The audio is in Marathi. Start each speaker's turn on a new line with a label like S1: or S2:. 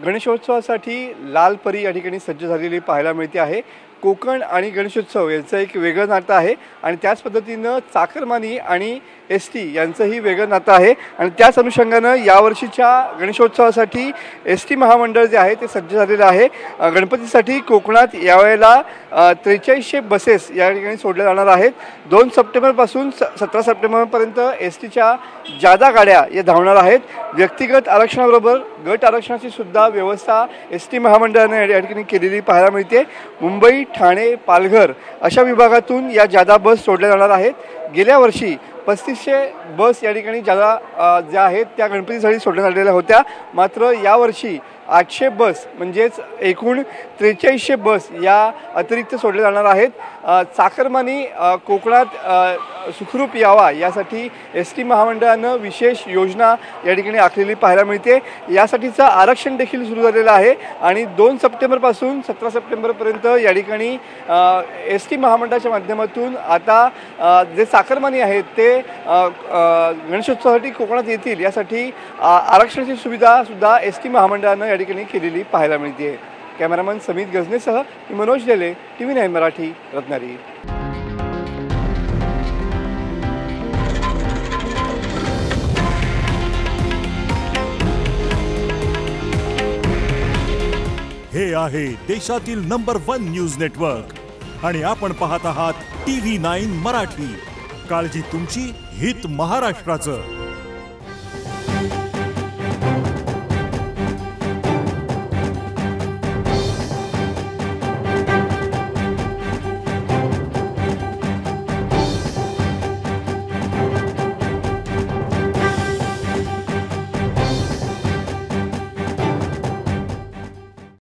S1: गणेशोत्सवासाठी लाल परी या ठिकाणी सज्ज झालेली पाहायला मिळते आहे। कोकण आणि गणेशोत्सव यांचं एक वेगळं नातं आहे आणि त्याच पद्धतीनं चाकरमानी आणि एसटी यांचंही वेगळं नातं आहे आणि त्याच अनुषंगानं यावर्षीच्या गणेशोत्सवासाठी एसटी महामंडळ जे आहे ते सज्ज झालेलं आहे। गणपतीसाठी कोकणात यावेळेला 4300 बसेस या ठिकाणी सोडल्या जाणार आहेत। 2 सप्टेंबरपासून 17 सप्टेंबरपर्यंत एसटीच्या जादा गाड्या या धावणार आहेत। व्यक्तिगत आरक्षणाबरोबर गट आरक्षणाची सुद्धा व्यवस्था एसटी महामंडळाने या ठिकाणी केलेली पाहायला मिळते। मुंबई, ठाणे, पालघर अशा विभागातून या जादा बस सोडल्या जाणार आहेत। गेल्या वर्षी 3500 बस या ठिकाणी ज्या आहेत त्या गणपतीसाठी सोडण्यात आलेल्या होत्या, मात्र यावर्षी 800 बस म्हणजेच एकूण 4300 बस या अतिरिक्त सोडल्या जाणार आहेत। चाकरमानी कोकणात सुखरूप यावा यासाठी एसटी महामंडळानं विशेष योजना या ठिकाणी आखलेली पाहायला मिळते। यासाठीचं आरक्षण देखील सुरू झालेलं आहे आणि 2 सप्टेंबरपासून 17 सप्टेंबरपर्यंत या ठिकाणी एसटी महामंडळाच्या माध्यमातून आता जे चाकरमानी आहेत ते गणेशोत्सवासाठी कोकणात येतील यासाठी आरक्षणाची सुविधा सुद्धा एसटी महामंडळानं या ठिकाणी केलेली पाहायला मिळते। कॅमेरामन समित गजनेसह मनोज डेले, TV9 मराठी, रत्नागिरी।
S2: हे आहे देशातील नंबर 1 न्यूज नेटवर्क आणि आपण पाहत आहात TV9 मराठी। काळजी तुमची, हित महाराष्ट्राचं।